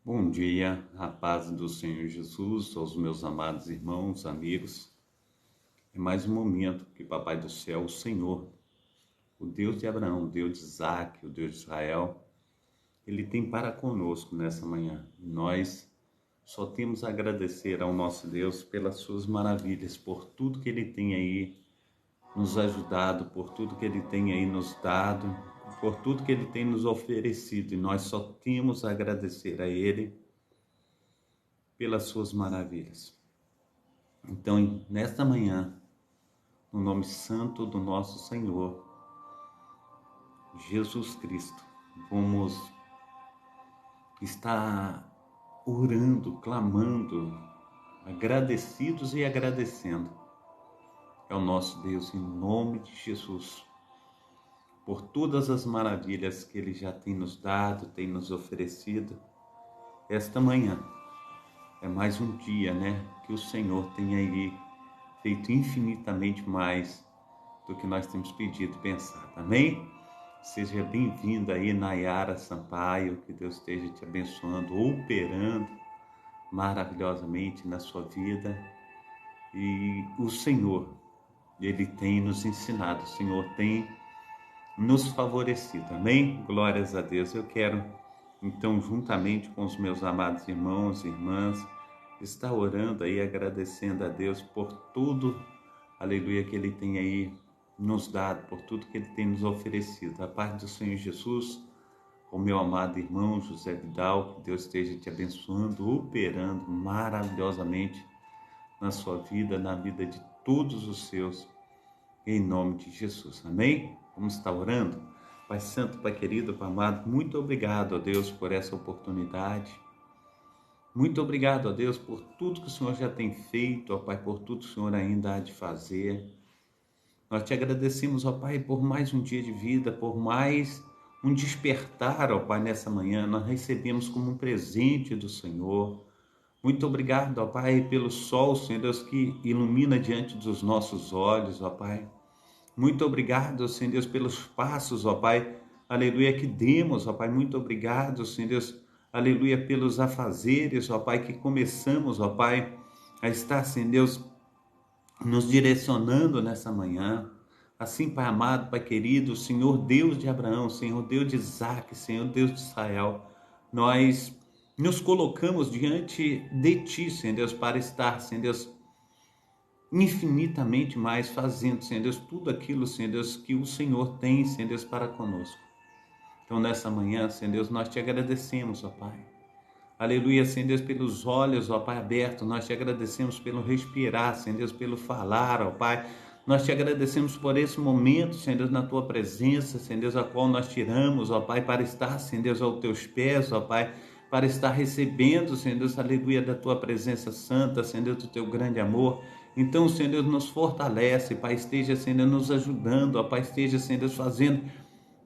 Bom dia, a paz do Senhor Jesus, aos meus amados irmãos, amigos. É mais um momento que Papai do Céu, o Senhor, o Deus de Abraão, o Deus de Isaac, o Deus de Israel, Ele tem para conosco nessa manhã. Nós só temos a agradecer ao nosso Deus pelas suas maravilhas, por tudo que Ele tem aí nos ajudado, por tudo que Ele tem aí nos dado, por tudo que Ele tem nos oferecido. E nós só temos a agradecer a Ele pelas suas maravilhas. Então, nesta manhã, no nome santo do nosso Senhor, Jesus Cristo, vamos estar orando, clamando, agradecidos e agradecendo ao nosso Deus, em nome de Jesus, por todas as maravilhas que Ele já tem nos dado, tem nos oferecido. Esta manhã é mais um dia, que o Senhor tem aí feito infinitamente mais do que nós temos pedido e pensado. Amém? Seja bem-vinda aí, Nayara Sampaio, que Deus esteja te abençoando, operando maravilhosamente na sua vida. E o Senhor, Ele tem nos ensinado, o Senhor tem nos favorecido. Amém? Glórias a Deus. Eu quero, então, juntamente com os meus amados irmãos e irmãs, estar orando aí, agradecendo a Deus por tudo, aleluia, que Ele tem aí nos dado, por tudo que Ele tem nos oferecido. A paz do Senhor Jesus, o meu amado irmão José Vidal, que Deus esteja te abençoando, operando maravilhosamente na sua vida, na vida de todos os seus, em nome de Jesus. Amém? Vamos estar orando? Pai Santo, Pai querido, Pai amado, muito obrigado a Deus por essa oportunidade. Muito obrigado a Deus por tudo que o Senhor já tem feito, ó Pai, por tudo que o Senhor ainda há de fazer. Nós te agradecemos, ó Pai, por mais um dia de vida, por mais um despertar, ó Pai, nessa manhã. Nós recebemos como um presente do Senhor. Muito obrigado, ó Pai, pelo sol, Senhor Deus, que ilumina diante dos nossos olhos, ó Pai. Muito obrigado, Senhor Deus, pelos passos, ó Pai, aleluia, que demos, ó Pai. Muito obrigado, Senhor Deus, aleluia, pelos afazeres, ó Pai, que começamos, ó Pai, a estar, Senhor Deus, nos direcionando nessa manhã. Assim, Pai amado, Pai querido, Senhor Deus de Abraão, Senhor Deus de Isaac, Senhor Deus de Israel, nós nos colocamos diante de Ti, Senhor Deus, para estar, Senhor Deus, infinitamente mais fazendo, Senhor Deus, tudo aquilo, Senhor Deus, que o Senhor tem, Senhor Deus, para conosco. Então, nessa manhã, Senhor Deus, nós te agradecemos, ó Pai. Aleluia, Senhor Deus, pelos olhos, ó Pai, abertos. Nós te agradecemos pelo respirar, Senhor Deus, pelo falar, ó Pai. Nós te agradecemos por esse momento, Senhor Deus, na Tua presença, Senhor Deus, a qual nós tiramos, ó Pai, para estar, Senhor Deus, aos Teus pés, ó Pai, para estar recebendo, Senhor Deus, aleluia, da Tua presença santa, Senhor Deus, do Teu grande amor. Então, Senhor Deus, nos fortalece, Pai, esteja, Senhor Deus, nos ajudando, ó Pai, esteja, Senhor Deus, fazendo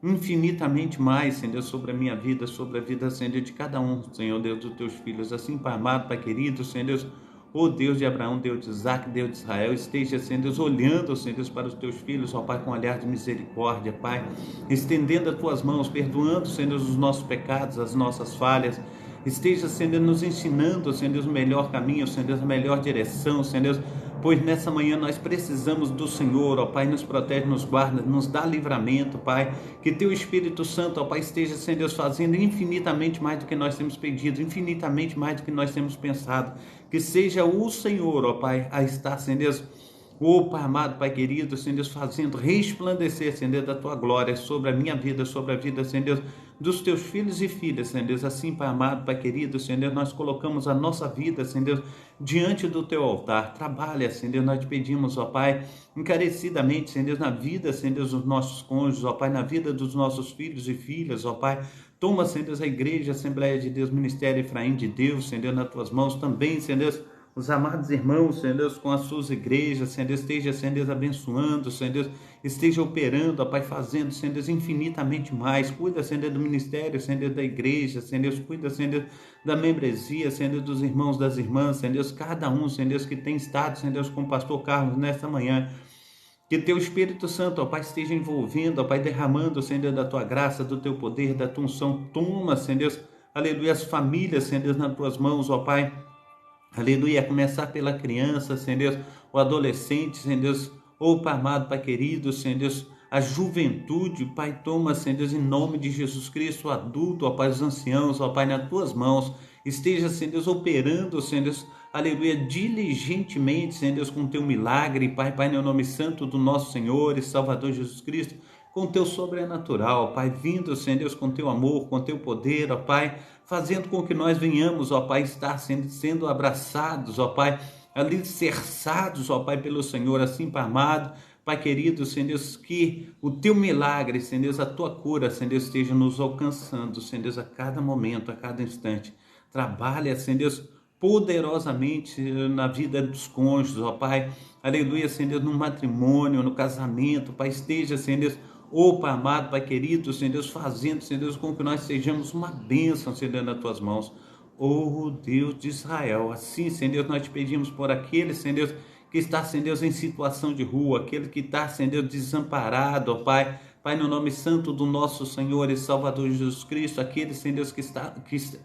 infinitamente mais, Senhor Deus, sobre a minha vida, sobre a vida, Senhor Deus, de cada um, Senhor Deus, dos Teus filhos. Assim, Pai amado, Pai querido, Senhor Deus, ó Deus de Abraão, Deus de Isaac, Deus de Israel, esteja, Senhor Deus, olhando, Senhor Deus, para os Teus filhos, ó Pai, com um olhar de misericórdia, Pai, estendendo as Tuas mãos, perdoando, Senhor Deus, os nossos pecados, as nossas falhas. Esteja, Senhor Deus, nos ensinando, Senhor Deus, o melhor caminho, Senhor Deus, a melhor direção, Senhor Deus, pois nessa manhã nós precisamos do Senhor, ó Pai, nos protege, nos guarda, nos dá livramento, Pai, que Teu Espírito Santo, ó Pai, esteja, Senhor Deus, fazendo infinitamente mais do que nós temos pedido, infinitamente mais do que nós temos pensado, que seja o Senhor, ó Pai, a estar, Senhor Deus, ó Pai amado, Pai querido, Senhor Deus, fazendo resplandecer, Senhor Deus, da Tua glória sobre a minha vida, sobre a vida, Senhor Deus, dos Teus filhos e filhas, Senhor Deus. Assim, Pai amado, Pai querido, Senhor Deus, nós colocamos a nossa vida, Senhor Deus, diante do Teu altar. Trabalha, Senhor Deus, nós te pedimos, ó Pai, encarecidamente, Senhor Deus, na vida, Senhor Deus, dos nossos cônjuges, ó Pai, na vida dos nossos filhos e filhas, ó Pai. Toma, Senhor Deus, a igreja, a Assembleia de Deus, Ministério Efraim de Deus, Senhor Deus, nas Tuas mãos também, Senhor Deus, os amados irmãos, Senhor Deus, com as suas igrejas, Senhor Deus, esteja, Senhor Deus, abençoando, Senhor Deus, esteja operando, ó Pai, fazendo, Senhor Deus, infinitamente mais. Cuida, Senhor Deus, do ministério, Senhor Deus, da igreja, Senhor Deus, cuida, Senhor Deus, da membresia, Senhor Deus, dos irmãos, das irmãs, Senhor Deus, cada um, Senhor Deus, que tem estado, Senhor Deus, com o pastor Carlos nesta manhã. Que Teu Espírito Santo, ó Pai, esteja envolvendo, ó Pai, derramando, Senhor Deus, da Tua graça, do Teu poder, da Tua unção. Toma, Senhor Deus, aleluia, as famílias, Senhor Deus, nas tuas mãos, ó Pai, aleluia, a começar pela criança, Senhor Deus, o adolescente, Senhor Deus, ô Pai amado, Pai querido, Senhor Deus, a juventude, Pai, toma, Senhor Deus, em nome de Jesus Cristo, o adulto, ó Pai, os anciãos, ó Pai, nas tuas mãos, esteja, Senhor Deus, operando, Senhor Deus, aleluia, diligentemente, Senhor Deus, com teu milagre, Pai, Pai, no nome santo do nosso Senhor e Salvador Jesus Cristo, com teu sobrenatural, Pai, vindo, Senhor Deus, com teu amor, com teu poder, ó Pai, fazendo com que nós venhamos, ó Pai, estar sendo abraçados, ó Pai, alicerçados, ó Pai, pelo Senhor, assim, Pai amado, Pai querido, Senhor Deus, que o teu milagre, Senhor Deus, a tua cura, Senhor Deus, esteja nos alcançando, Senhor Deus, a cada momento, a cada instante. Trabalha, Senhor Deus, poderosamente na vida dos cônjuges, ó Pai, aleluia, Senhor Deus, no matrimônio, no casamento, Pai, esteja, Senhor Deus, ô Pai amado, Pai querido, Senhor Deus, fazendo, Senhor Deus, com que nós sejamos uma bênção, Senhor Deus, nas tuas mãos, ô Deus de Israel. Assim, Senhor Deus, nós te pedimos por aquele, Senhor Deus, que está, Senhor Deus, em situação de rua, aquele que está, Senhor Deus, desamparado, ó Pai, Pai, no nome santo do nosso Senhor e Salvador Jesus Cristo, aqueles, Senhor Deus,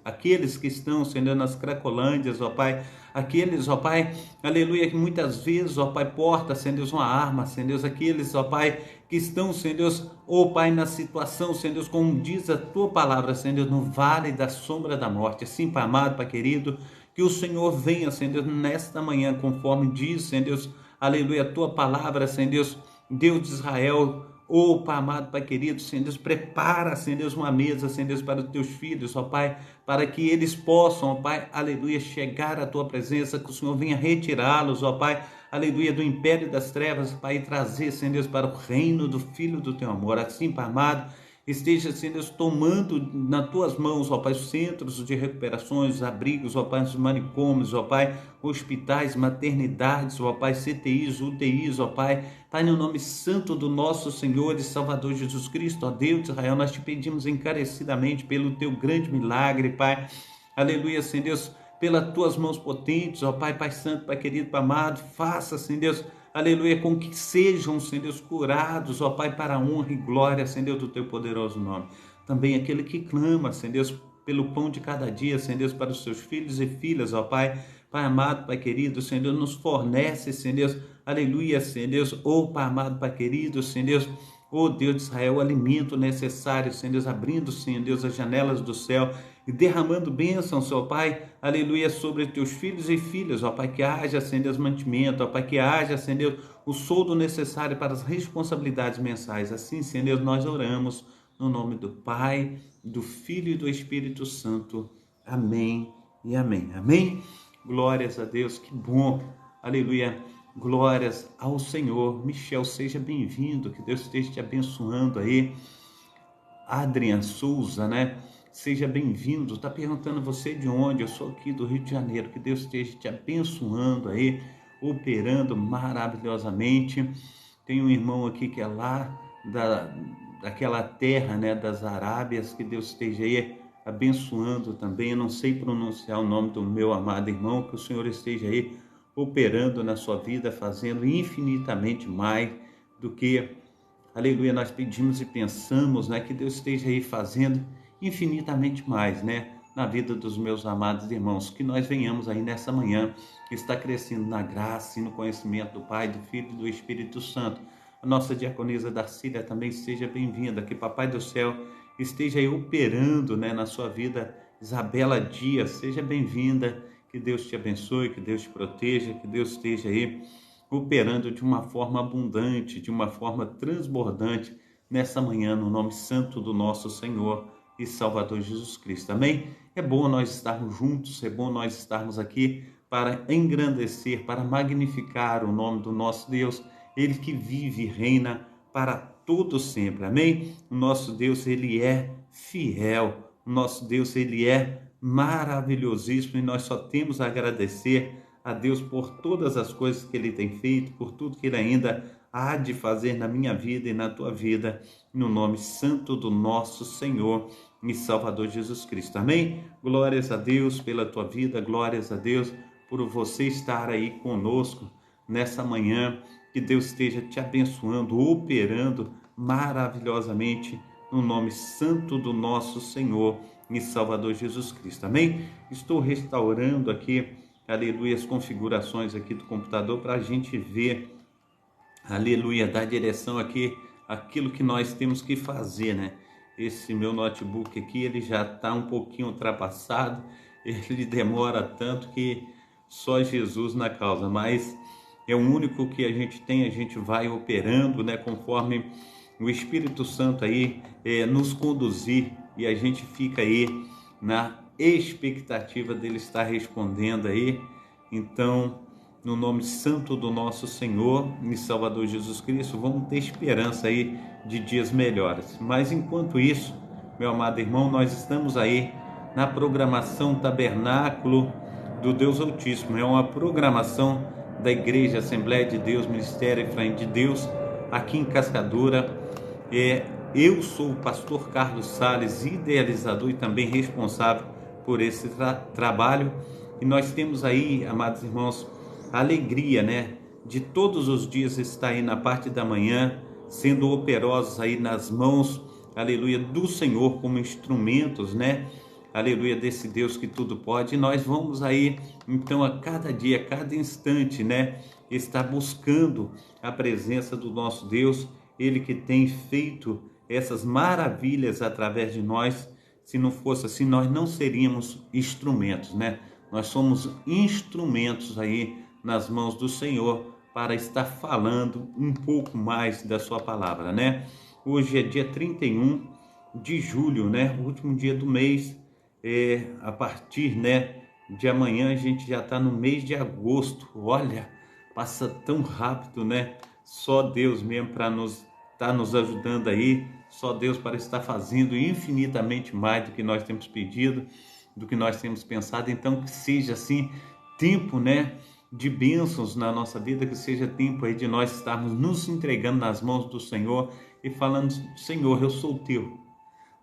aqueles que estão, Senhor Deus, nas Cracolândias, ó Pai, aqueles, ó Pai, aleluia, que muitas vezes, ó Pai, porta, Senhor Deus, uma arma, Senhor Deus, aqueles, ó Pai, que estão, Senhor Deus, ó Pai, na situação, Senhor Deus, como diz a tua palavra, Senhor Deus, no vale da sombra da morte, assim, Pai amado, Pai querido, que o Senhor venha, Senhor Deus, nesta manhã, conforme diz, Senhor Deus, aleluia, a tua palavra, Senhor Deus, Deus de Israel, ô Pai amado, Pai querido, Senhor Deus, prepara, Senhor Deus, uma mesa, Senhor Deus, para os teus filhos, ó Pai, para que eles possam, ó Pai, aleluia, chegar à tua presença, que o Senhor venha retirá-los, ó Pai, aleluia, do império das trevas, Pai, e trazer, Senhor Deus, para o reino do Filho do teu amor. Assim, Pai amado, esteja, Senhor Deus, tomando nas tuas mãos, ó Pai, os centros de recuperações, os abrigos, ó Pai, os manicômios, ó Pai, hospitais, maternidades, ó Pai, CTIs, UTIs, ó Pai, Pai, no nome santo do nosso Senhor e Salvador Jesus Cristo, ó Deus de Israel, nós te pedimos encarecidamente pelo teu grande milagre, Pai, aleluia, Senhor Deus, pelas tuas mãos potentes, ó Pai, Pai Santo, Pai querido, Pai amado, faça, Senhor Deus, aleluia, com que sejam, Senhor Deus, curados, ó Pai, para a honra e glória, Senhor Deus, do teu poderoso nome. Também aquele que clama, Senhor Deus, pelo pão de cada dia, Senhor Deus, para os seus filhos e filhas, ó Pai, Pai amado, Pai querido, Senhor Deus, nos fornece, Senhor Deus, aleluia, Senhor Deus, ó Pai amado, Pai querido, Senhor Deus, ó Deus de Israel, o alimento necessário, Senhor Deus, abrindo, Senhor Deus, as janelas do céu e derramando bênçãos, ó Pai, aleluia, sobre teus filhos e filhas, ó Pai, que haja, Senhor Deus, mantimento, ó Pai, que haja, Senhor Deus, o soldo necessário para as responsabilidades mensais. Assim, Senhor Deus, nós oramos no nome do Pai, do Filho e do Espírito Santo. Amém e amém. Amém? Glórias a Deus, que bom, aleluia, glórias ao Senhor. Michel, seja bem-vindo, que Deus esteja te abençoando aí. Adrian Souza, né? Seja bem-vindo. Está perguntando você de onde? Eu sou aqui do Rio de Janeiro. Que Deus esteja te abençoando aí, operando maravilhosamente. Tem um irmão aqui que é lá daquela terra, né, das Arábias. Que Deus esteja aí abençoando também. Eu não sei pronunciar o nome do meu amado irmão. Que o Senhor esteja aí operando na sua vida, fazendo infinitamente mais do que, aleluia, nós pedimos e pensamos, né? Que Deus esteja aí fazendo infinitamente mais, né? Na vida dos meus amados irmãos, que nós venhamos aí nessa manhã, que está crescendo na graça e no conhecimento do Pai, do Filho e do Espírito Santo. A nossa diaconisa Darcília também seja bem-vinda, que Papai do Céu esteja aí operando, né, na sua vida. Isabela Dias, seja bem-vinda, que Deus te abençoe, que Deus te proteja, que Deus esteja aí operando de uma forma abundante, de uma forma transbordante nessa manhã, no nome santo do nosso Senhor e Salvador Jesus Cristo. Amém? É bom nós estarmos juntos, é bom nós estarmos aqui para engrandecer, para magnificar o nome do nosso Deus, Ele que vive e reina para todo sempre. Amém? O nosso Deus, Ele é fiel, o nosso Deus, Ele é maravilhosíssimo e nós só temos a agradecer a Deus por todas as coisas que Ele tem feito, por tudo que Ele ainda há de fazer na minha vida e na tua vida, no nome santo do nosso Senhor e Salvador Jesus Cristo. Amém? Glórias a Deus pela tua vida, glórias a Deus por você estar aí conosco nessa manhã, que Deus esteja te abençoando, operando maravilhosamente no nome santo do nosso Senhor e Salvador Jesus Cristo. Amém? Estou restaurando aqui, aleluia, as configurações aqui do computador para a gente ver, aleluia, dar direção aqui, aquilo que nós temos que fazer, né? Esse meu notebook aqui, ele já está um pouquinho ultrapassado, ele demora tanto que só Jesus na causa, mas é o único que a gente tem, a gente vai operando, né, conforme o Espírito Santo aí nos conduzir, e a gente fica aí na expectativa dele estar respondendo aí. Então, no nome santo do nosso Senhor e Salvador Jesus Cristo, vamos ter esperança aí de dias melhores. Mas enquanto isso, meu amado irmão, nós estamos aí na programação Tabernáculo do Deus Altíssimo. É uma programação da Igreja Assembleia de Deus, Ministério Efraim de Deus, aqui em Cascadura. Eu sou o pastor Carlos Sales, idealizador e também responsável por esse trabalho. E nós temos aí, amados irmãos, a alegria, né, de todos os dias estar aí na parte da manhã, sendo operosos aí nas mãos, aleluia, do Senhor, como instrumentos, né, aleluia, desse Deus que tudo pode. E nós vamos aí, então, a cada dia, a cada instante, né, estar buscando a presença do nosso Deus, Ele que tem feito essas maravilhas através de nós. Se não fosse assim, nós não seríamos instrumentos, né? Nós somos instrumentos aí nas mãos do Senhor para estar falando um pouco mais da sua palavra, né? Hoje é dia 31 de julho, né? O último dia do mês. A partir, né, de amanhã a gente já está no mês de agosto. Olha, passa tão rápido, né? Só Deus mesmo para nos ajudando aí, só Deus para estar fazendo infinitamente mais do que nós temos pedido, do que nós temos pensado. Então, que seja assim tempo, né, de bênçãos na nossa vida, que seja tempo aí de nós estarmos nos entregando nas mãos do Senhor e falando: Senhor, eu sou teu.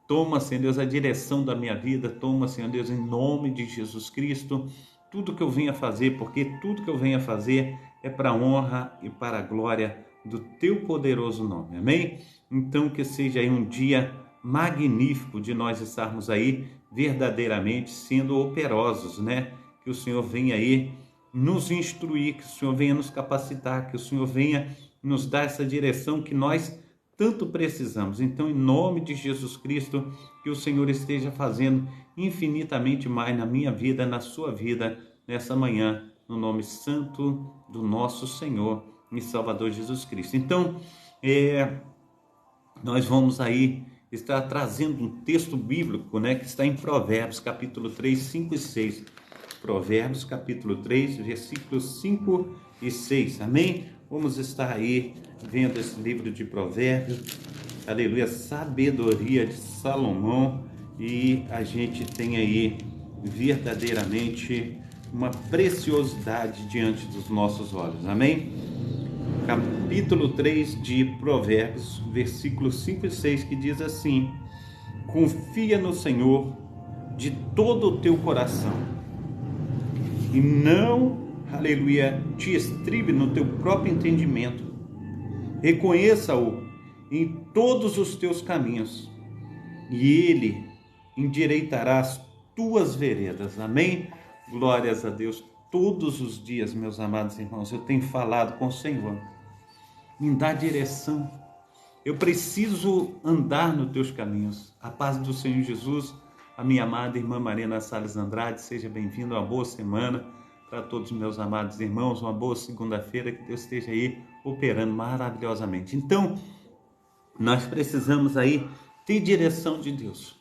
Toma, Senhor Deus, a direção da minha vida. Toma, Senhor Deus, em nome de Jesus Cristo, tudo que eu venha fazer, porque tudo que eu venha fazer é para a honra e para a glória do teu poderoso nome. Amém? Então, que seja aí um dia magnífico de nós estarmos aí verdadeiramente sendo operosos, né? Que o Senhor venha aí nos instruir, que o Senhor venha nos capacitar, que o Senhor venha nos dar essa direção que nós tanto precisamos. Então, em nome de Jesus Cristo, que o Senhor esteja fazendo infinitamente mais na minha vida, na sua vida, nessa manhã, no nome santo do nosso Senhor e Salvador Jesus Cristo. Então, nós vamos aí estar trazendo um texto bíblico, né, que está em Provérbios, capítulo 3, 5 e 6. Provérbios, capítulo 3, versículos 5 e 6. Amém? Vamos estar aí vendo esse livro de Provérbios, aleluia, sabedoria de Salomão, e a gente tem aí verdadeiramente uma preciosidade diante dos nossos olhos. Amém? Capítulo 3 de Provérbios, versículos 5 e 6, que diz assim: confia no Senhor de todo o teu coração e não, aleluia, te estribe no teu próprio entendimento. Reconheça-o em todos os teus caminhos e ele endireitará as tuas veredas. Amém? Glórias a Deus. Todos os dias, meus amados irmãos, eu tenho falado com o Senhor: me dá direção. Eu preciso andar nos teus caminhos. A paz do Senhor Jesus. A minha amada irmã Marina Salles Andrade, seja bem-vindo. Uma boa semana para todos os meus amados irmãos. Uma boa segunda-feira. Que Deus esteja aí operando maravilhosamente. Então, nós precisamos aí ter direção de Deus.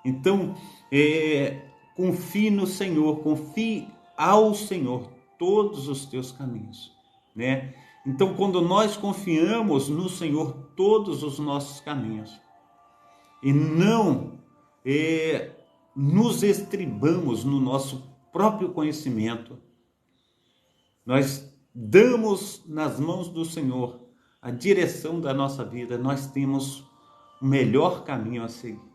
Então, confie no Senhor, confie ao Senhor todos os teus caminhos, né? Então, quando nós confiamos no Senhor todos os nossos caminhos e não nos estribamos no nosso próprio conhecimento, nós damos nas mãos do Senhor a direção da nossa vida, nós temos o melhor caminho a seguir.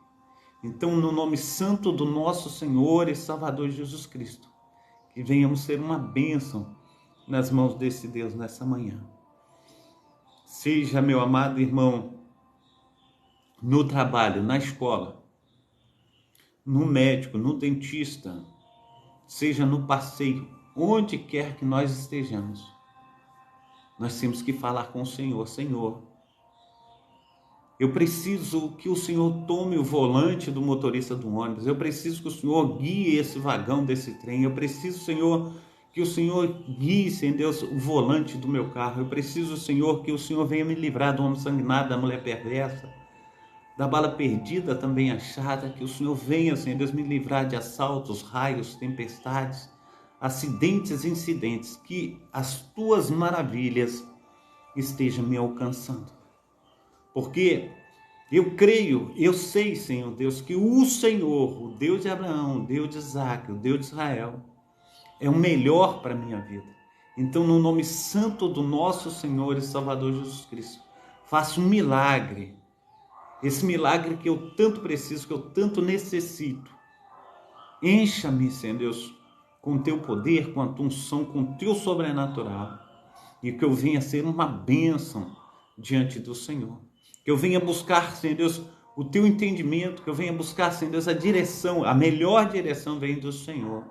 Então, no nome santo do nosso Senhor e Salvador Jesus Cristo, que venhamos ser uma bênção nas mãos desse Deus nessa manhã. Seja, meu amado irmão, no trabalho, na escola, no médico, no dentista, seja no passeio, onde quer que nós estejamos, nós temos que falar com o Senhor. Senhor, eu preciso que o Senhor tome o volante do motorista do ônibus. Eu preciso que o Senhor guie esse vagão desse trem. Eu preciso, Senhor, que o Senhor guie, Senhor Deus, o volante do meu carro. Eu preciso, Senhor, que o Senhor venha me livrar do homem sanguinário, da mulher perversa, da bala perdida também achada. Que o Senhor venha, Senhor Deus, me livrar de assaltos, raios, tempestades, acidentes e incidentes. Que as tuas maravilhas estejam me alcançando. Porque eu creio, eu sei, Senhor Deus, que o Senhor, o Deus de Abraão, o Deus de Isaac, o Deus de Israel, é o melhor para a minha vida. Então, no nome santo do nosso Senhor e Salvador Jesus Cristo, faça um milagre. Esse milagre que eu tanto preciso, que eu tanto necessito. Encha-me, Senhor Deus, com o teu poder, com a tua unção, com o teu sobrenatural. E que eu venha ser uma bênção diante do Senhor. Que eu venha buscar, Senhor Deus, o teu entendimento, que eu venha buscar, Senhor Deus, a direção, a melhor direção vem do Senhor.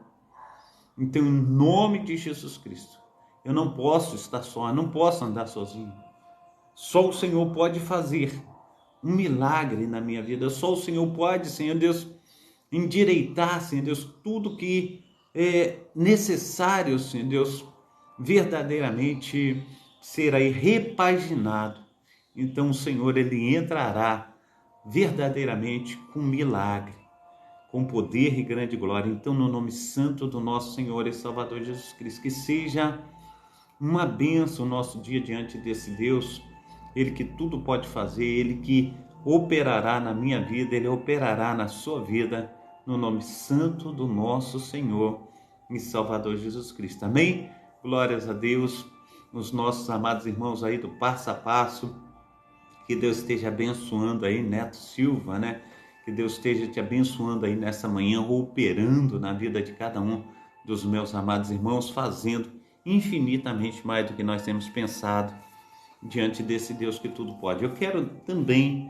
Então, em nome de Jesus Cristo, eu não posso estar só, eu não posso andar sozinho. Só o Senhor pode fazer um milagre na minha vida. Só o Senhor pode, Senhor Deus, endireitar, Senhor Deus, tudo que é necessário, Senhor Deus, verdadeiramente ser aí repaginado. Então o Senhor, Ele entrará verdadeiramente com milagre, com poder e grande glória. Então, no nome santo do nosso Senhor e Salvador Jesus Cristo, que seja uma bênção o nosso dia diante desse Deus, Ele que tudo pode fazer, Ele que operará na minha vida, Ele operará na sua vida, no nome santo do nosso Senhor e Salvador Jesus Cristo. Amém? Glórias a Deus, os nossos amados irmãos aí do Passo a Passo. Que Deus esteja abençoando aí, Neto Silva, né? Que Deus esteja te abençoando aí nessa manhã, operando na vida de cada um dos meus amados irmãos, fazendo infinitamente mais do que nós temos pensado diante desse Deus que tudo pode. Eu quero também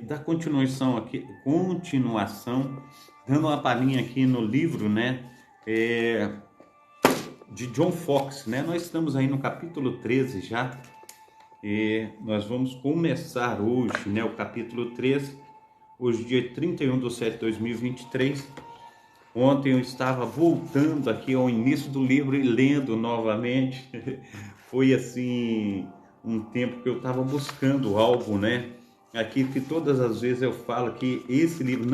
dar continuação, dando uma palhinha aqui no livro, né? De John Foxe, né? Nós estamos aí no capítulo 13 já. E nós vamos começar hoje, né, o capítulo 13, hoje dia 31/7/2023. Ontem eu estava voltando aqui ao início do livro e lendo novamente. Foi assim, um tempo que eu estava buscando algo, né? Aqui que todas as vezes eu falo que esse livro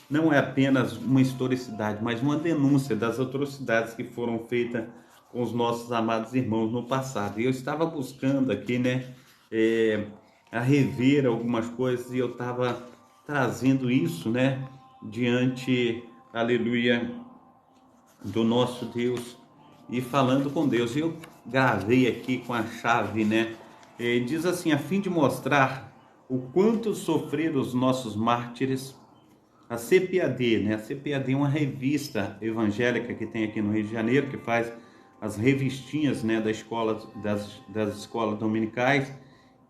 não é apenas uma historicidade, mas uma denúncia das atrocidades que foram feitas com os nossos amados irmãos no passado. E eu estava buscando aqui, né, a rever algumas coisas, e eu estava trazendo isso, né, diante, aleluia, do nosso Deus, e falando com Deus. E eu gravei aqui com a chave, né, diz assim: a fim de mostrar o quanto sofreram os nossos mártires. A CPAD, né, a CPAD é uma revista evangélica que tem aqui no Rio de Janeiro, que faz as revistinhas, né, das escolas dominicais,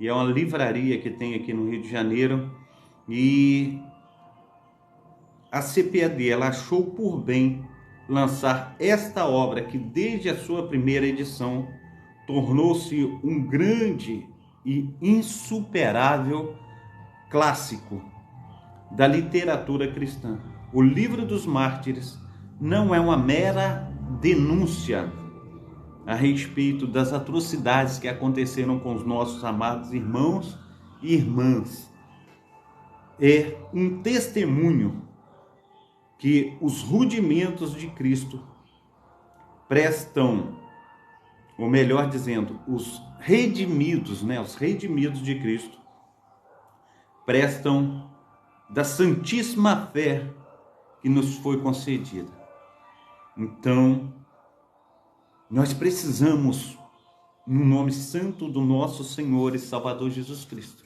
e é uma livraria que tem aqui no Rio de Janeiro. E a CPAD, ela achou por bem lançar esta obra, que desde a sua primeira edição tornou-se um grande e insuperável clássico da literatura cristã. O Livro dos Mártires não é uma mera denúncia a respeito das atrocidades que aconteceram com os nossos amados irmãos e irmãs. É um testemunho que os rudimentos de Cristo prestam, ou melhor dizendo, os redimidos, né, os redimidos de Cristo prestam da santíssima fé que nos foi concedida. Então, nós precisamos, no nome santo do nosso Senhor e Salvador Jesus Cristo,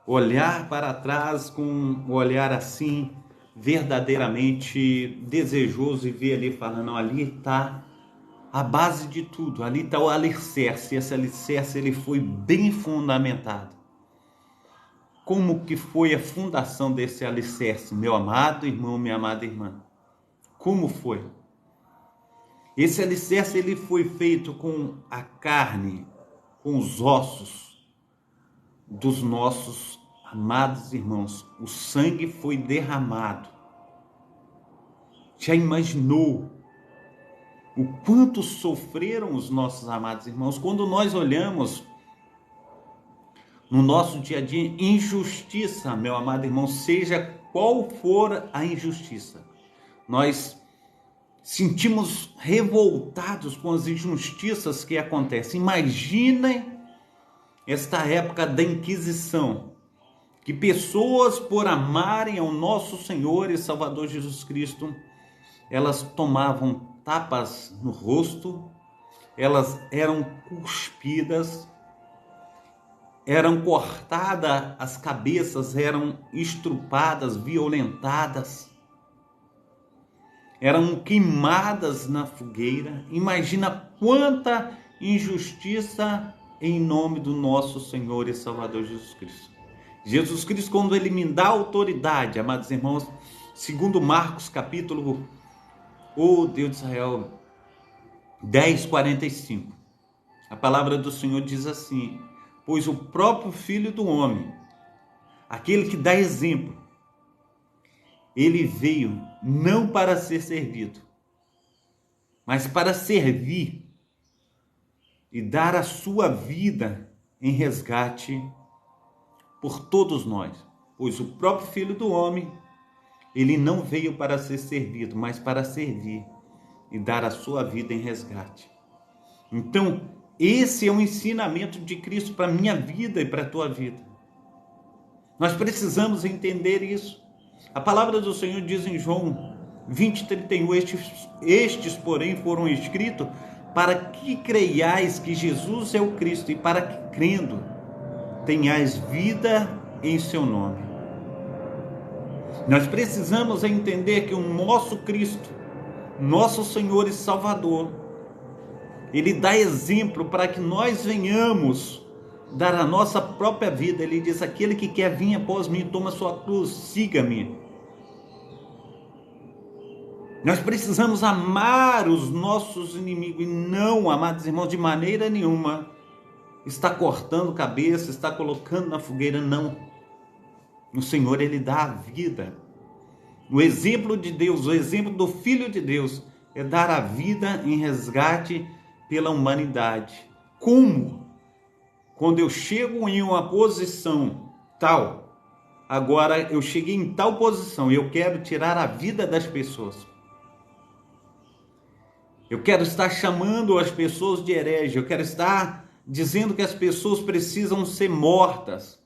olhar para trás com um olhar assim, verdadeiramente desejoso, e ver ali, falando: não, ali está a base de tudo, ali está o alicerce. Esse alicerce, ele foi bem fundamentado. como que foi a fundação desse alicerce, meu amado irmão, minha amada irmã. Como foi? Esse alicerce ele foi feito com a carne, com os ossos dos nossos amados irmãos. O sangue foi derramado. Já imaginou o quanto sofreram os nossos amados irmãos? Quando nós olhamos no nosso dia a dia, injustiça, meu amado irmão, seja qual for a injustiça, nós sentimos revoltados com as injustiças que acontecem. Imaginem esta época da Inquisição, que pessoas, por amarem ao nosso Senhor e Salvador Jesus Cristo, elas tomavam tapas no rosto, elas eram cuspidas, eram cortadas as cabeças, eram estrupadas, violentadas, eram queimadas na fogueira. Imagina quanta injustiça em nome do nosso Senhor e Salvador Jesus Cristo. Jesus Cristo, quando ele me dá autoridade, amados irmãos, segundo Marcos capítulo, Deus de Israel, 10:45, a palavra do Senhor diz assim: pois o próprio Filho do Homem, aquele que dá exemplo, ele veio não para ser servido, mas para servir e dar a sua vida em resgate por todos nós. Pois o próprio Filho do Homem, ele não veio para ser servido, mas para servir e dar a sua vida em resgate. Então, esse é o ensinamento de Cristo para a minha vida e para a tua vida. Nós precisamos entender isso. A palavra do Senhor diz em João 20:31, estes, porém, foram escritos para que creiais que Jesus é o Cristo e para que, crendo, tenhais vida em seu nome. Nós precisamos entender que o nosso Cristo, nosso Senhor e Salvador, ele dá exemplo para que nós venhamos dar a nossa própria vida. Ele diz: aquele que quer vir após mim, toma sua cruz, siga-me. Nós precisamos amar os nossos inimigos e não, amados irmãos, de maneira nenhuma está cortando cabeça, está colocando na fogueira, não. O Senhor, ele dá a vida. O exemplo de Deus, o exemplo do Filho de Deus é dar a vida em resgate pela humanidade. Como? Quando eu chego em uma posição tal, agora eu cheguei em tal posição e eu quero tirar a vida das pessoas. Eu quero estar chamando as pessoas de herege, eu quero estar dizendo que as pessoas precisam ser mortas.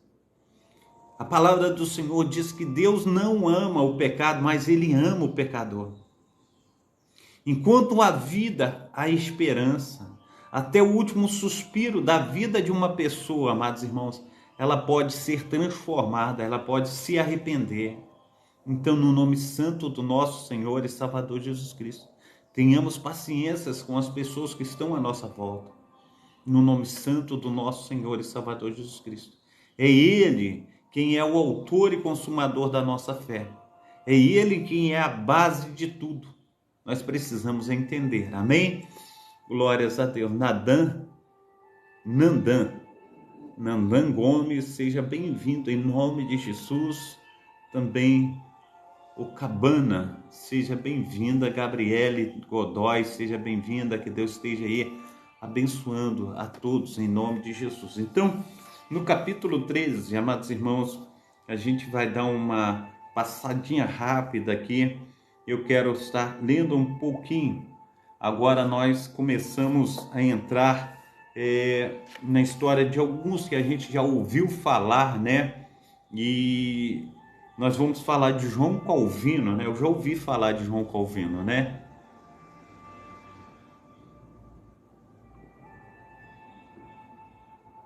A palavra do Senhor diz que Deus não ama o pecado, mas Ele ama o pecador. Enquanto há vida, há esperança. Até o último suspiro da vida de uma pessoa, amados irmãos, ela pode ser transformada, ela pode se arrepender. Então, no nome santo do nosso Senhor e Salvador Jesus Cristo, tenhamos paciência com as pessoas que estão à nossa volta. No nome santo do nosso Senhor e Salvador Jesus Cristo. É Ele quem é o autor e consumador da nossa fé. É Ele quem é a base de tudo. Nós precisamos entender. Amém? Glórias a Deus. Nandan Gomes, seja bem-vindo em nome de Jesus. Também o Cabana, seja bem-vinda. Gabriele Godoy, seja bem-vinda. Que Deus esteja aí abençoando a todos em nome de Jesus. Então, no capítulo 13, amados irmãos, a gente vai dar uma passadinha rápida aqui. Eu quero estar lendo um pouquinho. Agora nós começamos a entrar na história de alguns que a gente já ouviu falar, né? E nós vamos falar de João Calvino, né? Eu já ouvi falar de João Calvino, né?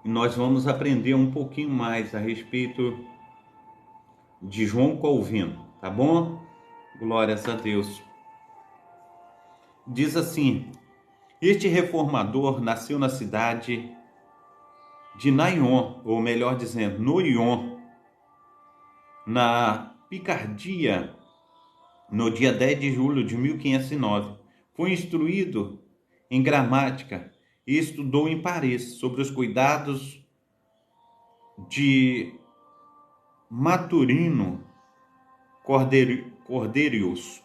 E nós vamos aprender um pouquinho mais a respeito de João Calvino, tá bom? Glórias a Deus. Diz assim: este reformador nasceu na cidade de Nyon, ou melhor dizendo, Noyon, na Picardia, no dia 10 de julho de 1509. Foi instruído em gramática e estudou em Paris sobre os cuidados de Maturino Corderius.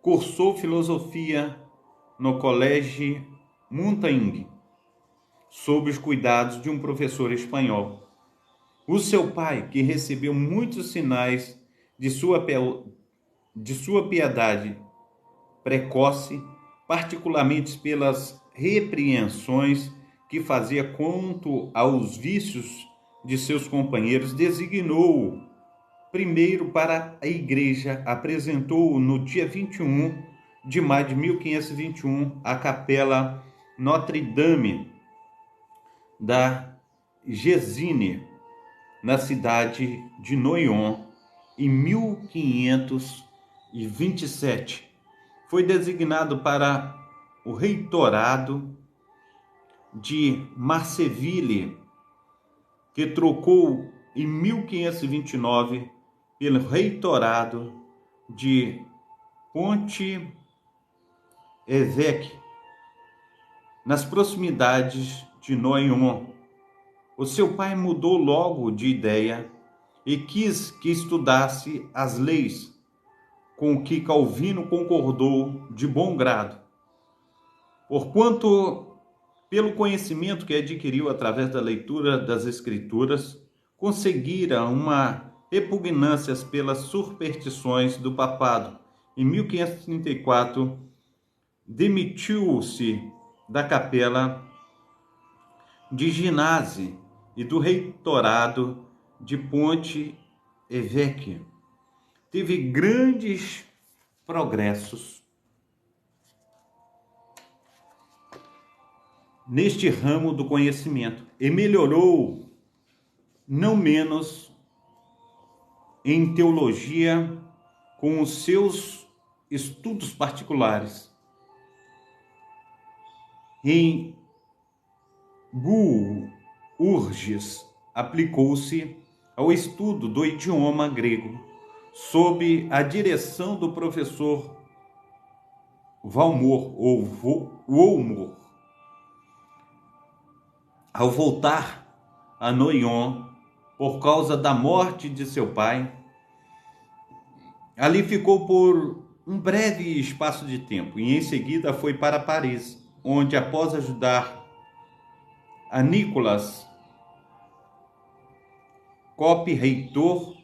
Cursou filosofia no Colégio Montaigne, sob os cuidados de um professor espanhol. O seu pai, que recebeu muitos sinais de sua piedade precoce, particularmente pelas repreensões que fazia quanto aos vícios de seus companheiros, designou-o primeiro para a igreja, apresentou-o no dia 21 de maio de 1521 à capela Notre-Dame da Gesine, na cidade de Noyon, em 1527. Foi designado para o reitorado de Marceville, que trocou em 1529 pelo reitorado de Pont-Évêque, nas proximidades de Noyon. O seu pai mudou logo de ideia e quis que estudasse as leis, com que Calvino concordou de bom grado, porquanto, pelo conhecimento que adquiriu através da leitura das Escrituras, conseguira uma repugnância pelas superstições do papado. Em 1534, demitiu-se da capela de Ginásio e do reitorado de Pont-Évêque. Teve grandes progressos neste ramo do conhecimento e melhorou não menos em teologia com os seus estudos particulares. Em Bourges, aplicou-se ao estudo do idioma grego, sob a direção do professor Walmor. Ao voltar a Noyon, por causa da morte de seu pai, ali ficou por um breve espaço de tempo e em seguida foi para Paris, onde, após ajudar a Nicolas Cop-reitor,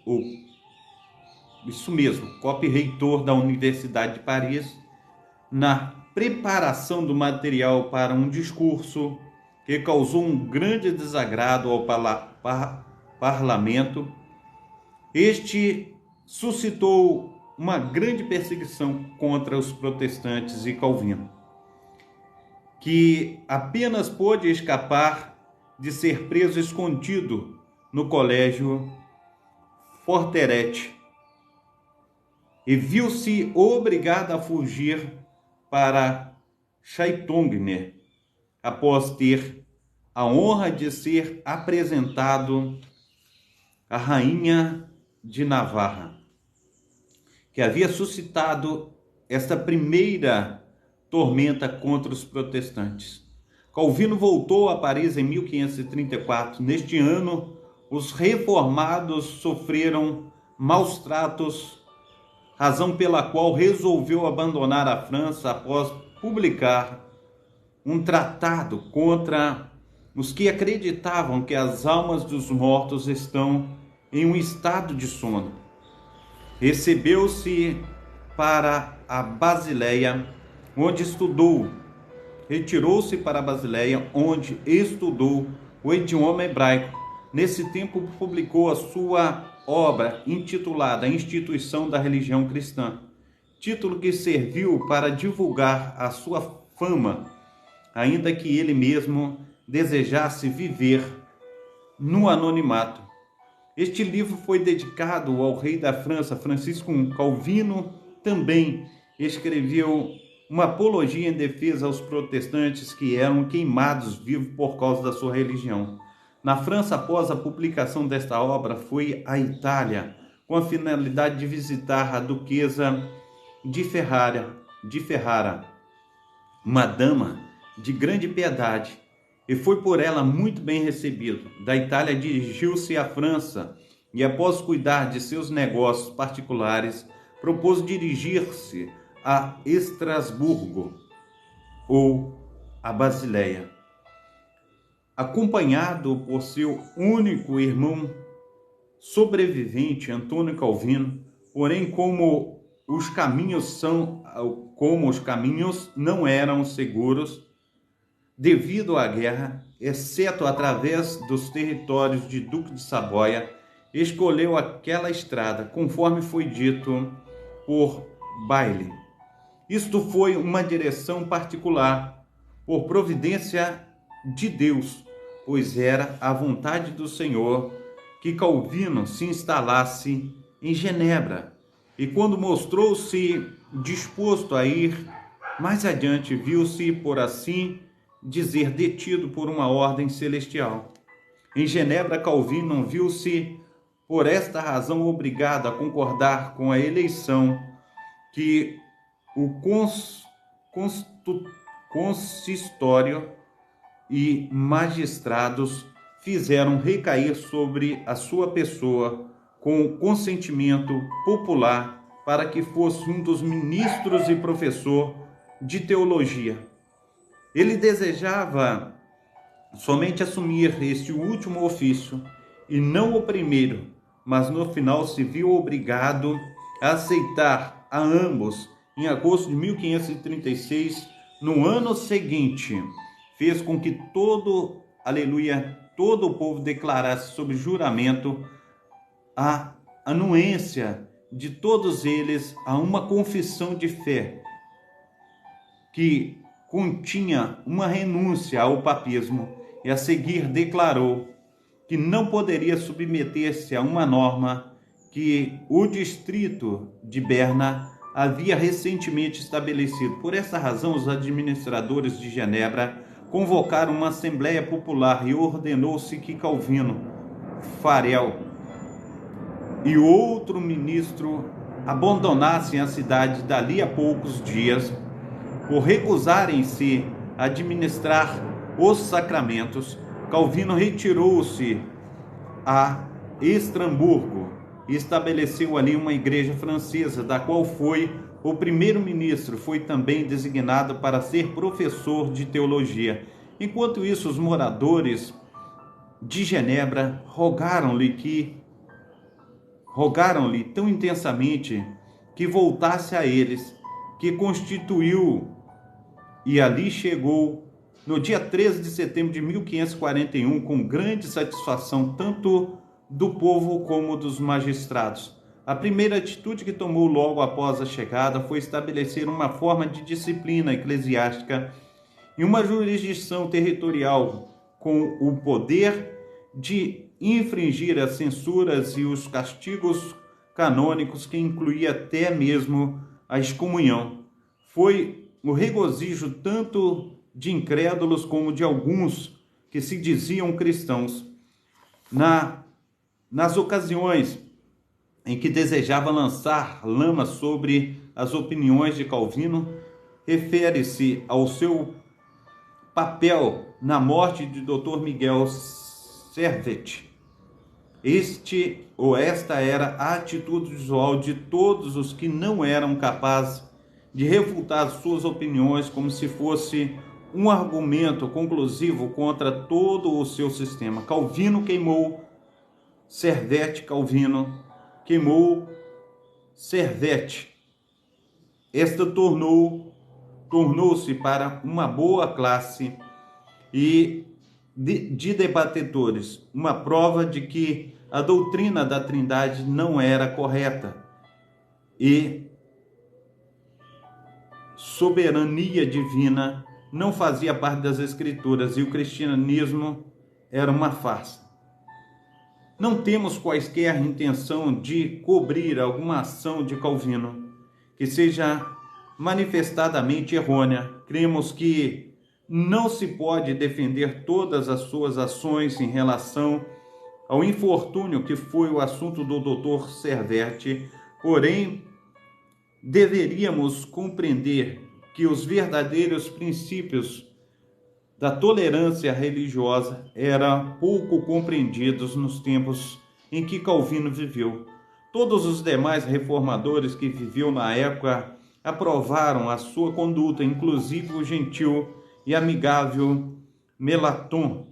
Cop-reitor da Universidade de Paris, na preparação do material para um discurso que causou um grande desagrado ao parlamento. Este suscitou uma grande perseguição contra os protestantes e Calvino, que apenas pôde escapar de ser preso escondido no colégio Forteret e viu-se obrigado a fugir para Chateauneuf, após ter a honra de ser apresentado à rainha de Navarra, que havia suscitado esta primeira tormenta contra os protestantes. Calvino voltou a Paris em 1534. Neste ano, os reformados sofreram maus tratos, razão pela qual resolveu abandonar a França após publicar um tratado contra os que acreditavam que as almas dos mortos estão em um estado de sono. Recebeu-se para a Basileia, onde estudou. Retirou-se para a Basileia, onde estudou o idioma hebraico. Nesse tempo, publicou a sua obra intitulada Instituição da Religião Cristã, título que serviu para divulgar a sua fama, ainda que ele mesmo desejasse viver no anonimato. Este livro foi dedicado ao rei da França, Francisco Calvino. Também escreveu uma apologia em defesa aos protestantes que eram queimados vivos por causa da sua religião. Na França, após a publicação desta obra, foi à Itália, com a finalidade de visitar a duquesa de Ferrara, uma dama de grande piedade, e foi por ela muito bem recebido. Da Itália dirigiu-se à França e, após cuidar de seus negócios particulares, propôs dirigir-se a Estrasburgo ou a Basileia. Acompanhado por seu único irmão sobrevivente, Antônio Calvino, porém como os caminhos não eram seguros devido à guerra, exceto através dos territórios de Duque de Saboia, escolheu aquela estrada, conforme foi dito por Bailly. Isto foi uma direção particular, por providência de Deus, pois era a vontade do Senhor que Calvino se instalasse em Genebra. E quando mostrou-se disposto a ir mais adiante, viu-se, por assim dizer, detido por uma ordem celestial. Em Genebra, Calvino viu-se, por esta razão, obrigado a concordar com a eleição que o consistório e magistrados fizeram recair sobre a sua pessoa com o consentimento popular para que fosse um dos ministros e professor de teologia. Ele desejava somente assumir este último ofício e não o primeiro, mas no final se viu obrigado a aceitar a ambos. Em agosto de 1536, no ano seguinte, fez com que todo o povo declarasse sob juramento a anuência de todos eles a uma confissão de fé que continha uma renúncia ao papismo, e a seguir declarou que não poderia submeter-se a uma norma que o distrito de Berna havia recentemente estabelecido. Por essa razão, os administradores de Genebra convocaram uma assembleia popular e ordenou-se que Calvino, Farel e outro ministro abandonassem a cidade dali a poucos dias, por recusarem-se a administrar os sacramentos. Calvino retirou-se a Estrasburgo e estabeleceu ali uma igreja francesa, da qual foi o primeiro-ministro, foi também designado para ser professor de teologia. Enquanto isso, os moradores de Genebra rogaram-lhe tão intensamente que voltasse a eles, que constituiu e ali chegou no dia 13 de setembro de 1541, com grande satisfação tanto do povo como dos magistrados. A primeira atitude que tomou logo após a chegada foi estabelecer uma forma de disciplina eclesiástica e uma jurisdição territorial com o poder de infringir as censuras e os castigos canônicos, que incluía até mesmo a excomunhão. Foi o regozijo tanto de incrédulos como de alguns que se diziam cristãos. Nas ocasiões em que desejava lançar lama sobre as opiniões de Calvino, refere-se ao seu papel na morte de Dr. Miguel Servet. Esta era a atitude usual de todos os que não eram capazes de refutar suas opiniões, como se fosse um argumento conclusivo contra todo o seu sistema. Calvino queimou Servet. Esta tornou-se para uma boa classe e de debatedores uma prova de que a doutrina da Trindade não era correta e soberania divina não fazia parte das Escrituras, e o cristianismo era uma farsa. Não temos quaisquer intenção de cobrir alguma ação de Calvino que seja manifestadamente errônea. Cremos que não se pode defender todas as suas ações em relação ao infortúnio que foi o assunto do Dr. Servetti, porém, deveríamos compreender que os verdadeiros princípios da tolerância religiosa eram pouco compreendidos nos tempos em que Calvino viveu. Todos os demais reformadores que viveu na época aprovaram a sua conduta, inclusive o gentil e amigável Melancton.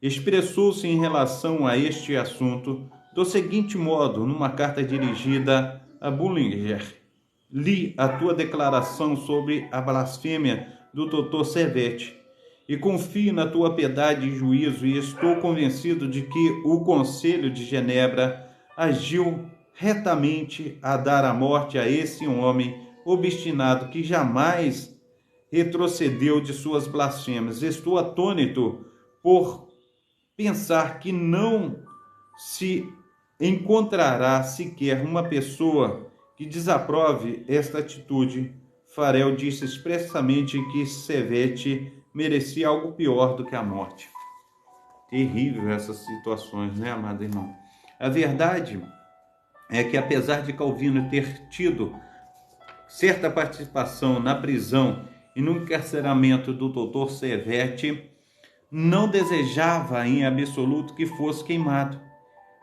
Expressou-se em relação a este assunto do seguinte modo, numa carta dirigida a Bullinger: li a tua declaração sobre a blasfêmia do Dr. Servetti e confio na tua piedade e juízo, e estou convencido de que o Conselho de Genebra agiu retamente a dar a morte a esse homem obstinado que jamais retrocedeu de suas blasfêmias. Estou atônito por pensar que não se encontrará sequer uma pessoa que desaprove esta atitude. Farel disse expressamente que Servetti merecia algo pior do que a morte. Terrível essas situações, né, amado irmão? A verdade é que, apesar de Calvino ter tido certa participação na prisão e no encarceramento do Dr. Servetti, não desejava em absoluto que fosse queimado.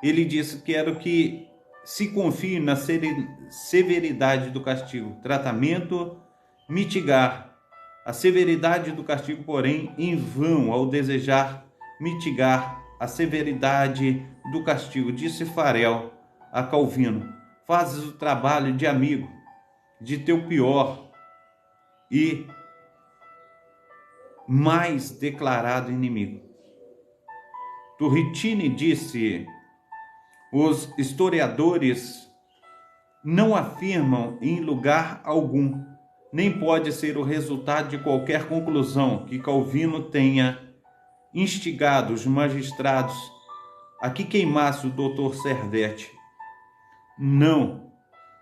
Ele disse: quero que se confie na severidade do castigo, tratamento, mitigar a severidade do castigo, porém, em vão ao desejar mitigar a severidade do castigo, disse Farel a Calvino: fazes o trabalho de amigo de teu pior e mais declarado inimigo. Turritini disse: os historiadores não afirmam em lugar algum, nem pode ser o resultado de qualquer conclusão, que Calvino tenha instigado os magistrados a que queimasse o Dr. Servetti. Não,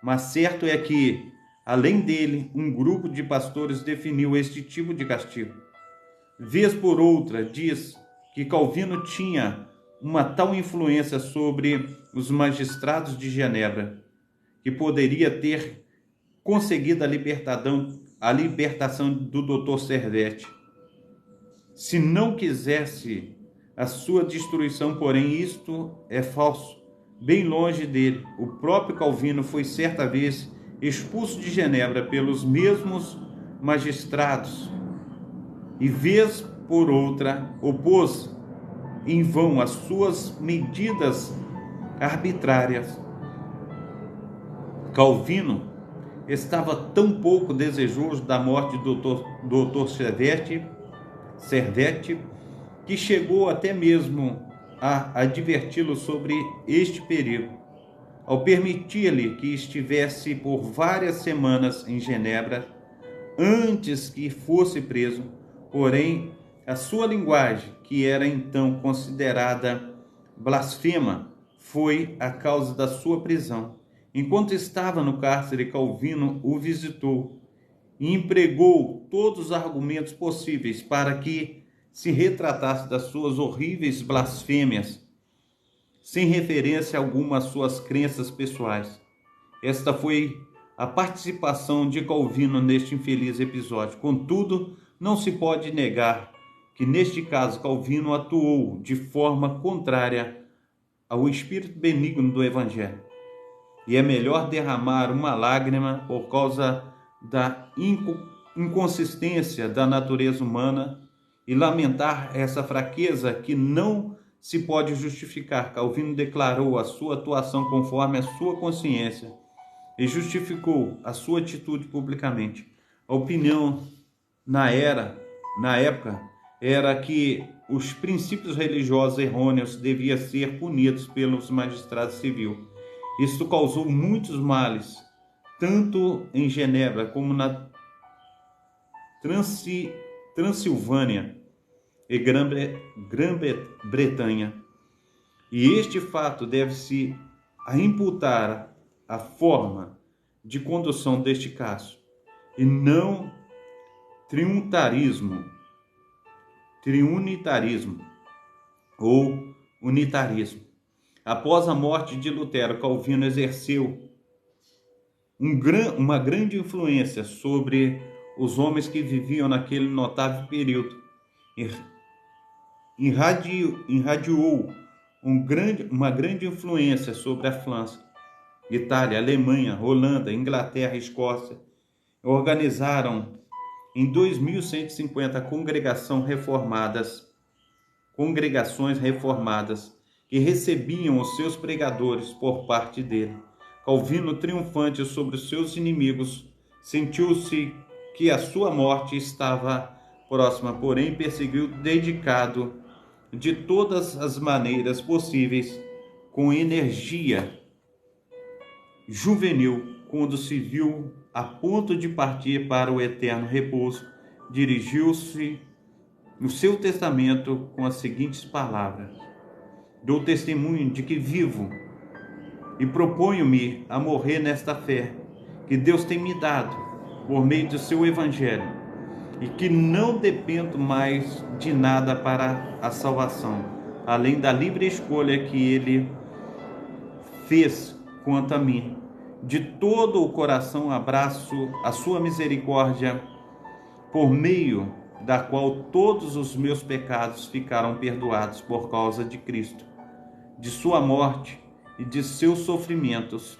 mas certo é que, além dele, um grupo de pastores definiu este tipo de castigo. Vez por outra, diz que Calvino tinha uma tal influência sobre os magistrados de Genebra que poderia ter conseguido a libertação do Dr. Servetti. Se não quisesse a sua destruição, porém, isto é falso, bem longe dele. O próprio Calvino foi certa vez expulso de Genebra pelos mesmos magistrados e vez por outra opôs em vão as suas medidas arbitrárias. Calvino estava tão pouco desejoso da morte do Dr. Servetti que chegou até mesmo a adverti-lo sobre este perigo, ao permitir-lhe que estivesse por várias semanas em Genebra antes que fosse preso. Porém, a sua linguagem, que era então considerada blasfema, foi a causa da sua prisão. Enquanto estava no cárcere, Calvino o visitou e empregou todos os argumentos possíveis para que se retratasse das suas horríveis blasfêmias, sem referência alguma às suas crenças pessoais. Esta foi a participação de Calvino neste infeliz episódio. Contudo, não se pode negar que, neste caso, Calvino atuou de forma contrária ao espírito benigno do Evangelho. E é melhor derramar uma lágrima por causa da inconsistência da natureza humana e lamentar essa fraqueza que não se pode justificar. Calvino declarou a sua atuação conforme a sua consciência e justificou a sua atitude publicamente. A opinião na época era que os princípios religiosos errôneos deviam ser punidos pelos magistrados civis. Isto causou muitos males, tanto em Genebra como na Transilvânia e Grã-Bretanha. E este fato deve-se imputar à forma de condução deste caso, e não triunitarismo ou unitarismo. Após a morte de Lutero, Calvino exerceu uma grande influência sobre os homens que viviam naquele notável período. Irradiou uma grande influência sobre a França, Itália, Alemanha, Holanda, Inglaterra e Escócia. Organizaram em 2150 congregações reformadas que recebiam os seus pregadores por parte dele. Calvino, triunfante sobre os seus inimigos, sentiu-se que a sua morte estava próxima, porém perseguiu dedicado de todas as maneiras possíveis, com energia juvenil, quando se viu a ponto de partir para o eterno repouso, dirigiu-se no seu testamento com as seguintes palavras: dou testemunho de que vivo e proponho-me a morrer nesta fé que Deus tem me dado por meio do seu evangelho, e que não dependo mais de nada para a salvação, além da livre escolha que ele fez quanto a mim. De todo o coração abraço a sua misericórdia, por meio da qual todos os meus pecados ficaram perdoados por causa de Cristo, de sua morte e de seus sofrimentos,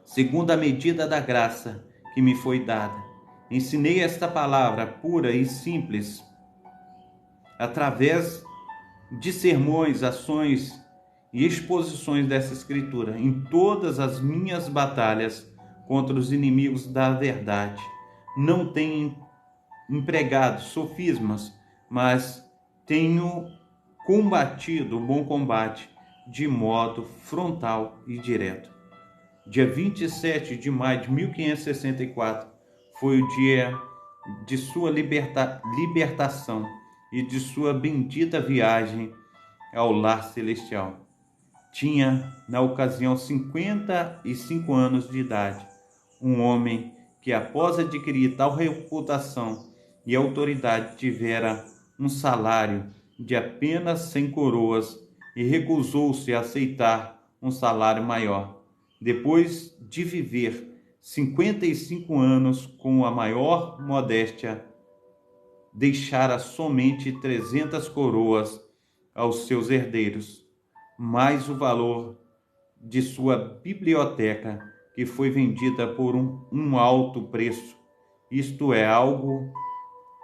segundo a medida da graça que me foi dada. Ensinei esta palavra pura e simples através de sermões, ações e exposições dessa escritura em todas as minhas batalhas contra os inimigos da verdade. Não tenho empregado sofismas, mas tenho combatido o bom combate de modo frontal e direto. Dia 27 de maio de 1564 foi o dia de sua libertação e de sua bendita viagem ao lar celestial. Tinha, na ocasião, 55 anos de idade. Um homem que, após adquirir tal reputação e autoridade, tivera um salário de apenas 100 coroas e recusou-se a aceitar um salário maior. Depois de viver 55 anos com a maior modéstia, deixara somente 300 coroas aos seus herdeiros, mais o valor de sua biblioteca, que foi vendida por um alto preço. Isto é algo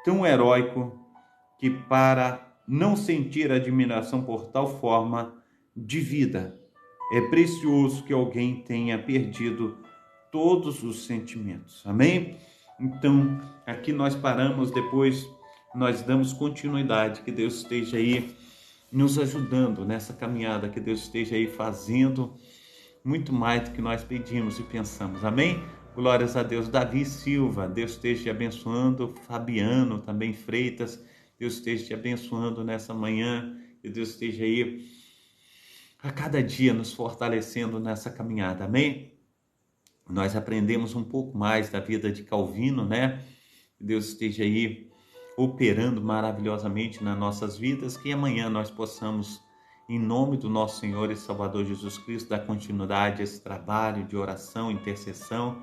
tão heróico que, para não sentir admiração por tal forma de vida, é precioso que alguém tenha perdido todos os sentimentos. Amém? Então, aqui nós paramos, depois nós damos continuidade. Que Deus esteja aí nos ajudando nessa caminhada, que Deus esteja aí fazendo muito mais do que nós pedimos e pensamos. Amém? Glórias a Deus. Davi Silva, Deus esteja te abençoando. Fabiano também Freitas, Deus esteja te abençoando nessa manhã. Que Deus esteja aí a cada dia nos fortalecendo nessa caminhada. Amém? Nós aprendemos um pouco mais da vida de Calvino, né? Que Deus esteja aí operando maravilhosamente nas nossas vidas, que amanhã nós possamos, em nome do nosso Senhor e Salvador Jesus Cristo, dar continuidade a esse trabalho de oração, intercessão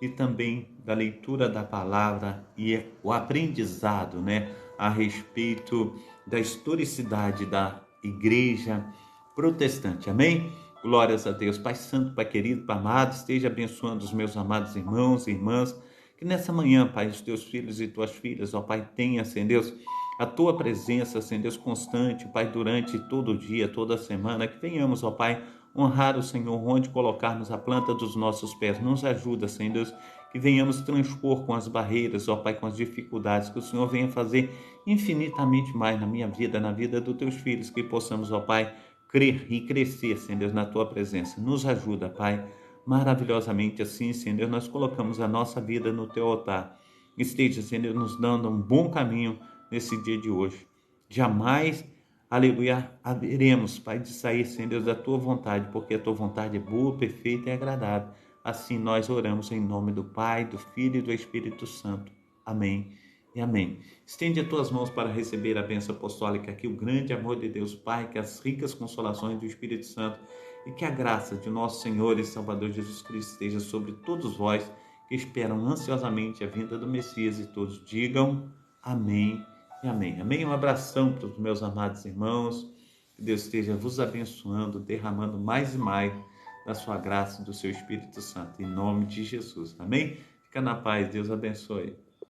e também da leitura da palavra e o aprendizado, né, a respeito da historicidade da igreja protestante. Amém? Glórias a Deus. Pai Santo, Pai querido, Pai amado, esteja abençoando os meus amados irmãos e irmãs, que nessa manhã, Pai, os teus filhos e tuas filhas, ó Pai, tenha, Senhor Deus, a tua presença, Senhor Deus, constante, Pai, durante todo o dia, toda a semana, que venhamos, ó Pai, honrar o Senhor onde colocarmos a planta dos nossos pés. Nos ajuda, Senhor Deus, que venhamos transpor com as barreiras, ó Pai, com as dificuldades, que o Senhor venha fazer infinitamente mais na minha vida, na vida dos teus filhos, que possamos, ó Pai, crer e crescer, Senhor Deus, na tua presença. Nos ajuda, Pai, maravilhosamente assim, Senhor Deus, nós colocamos a nossa vida no teu altar. Esteja, Senhor Deus, nos dando um bom caminho nesse dia de hoje. Jamais, aleluia, haveremos, Pai, de sair, Senhor Deus, da tua vontade, porque a tua vontade é boa, perfeita e agradável. Assim nós oramos em nome do Pai, do Filho e do Espírito Santo. Amém e amém. Estende as tuas mãos para receber a bênção apostólica, que o grande amor de Deus Pai, que as ricas consolações do Espírito Santo e que a graça de nosso Senhor e Salvador Jesus Cristo esteja sobre todos vós que esperam ansiosamente a vinda do Messias, e todos digam amém e amém. Amém. Um abração para os meus amados irmãos. Que Deus esteja vos abençoando, derramando mais e mais da sua graça e do seu Espírito Santo. Em nome de Jesus. Amém? Fica na paz. Deus abençoe.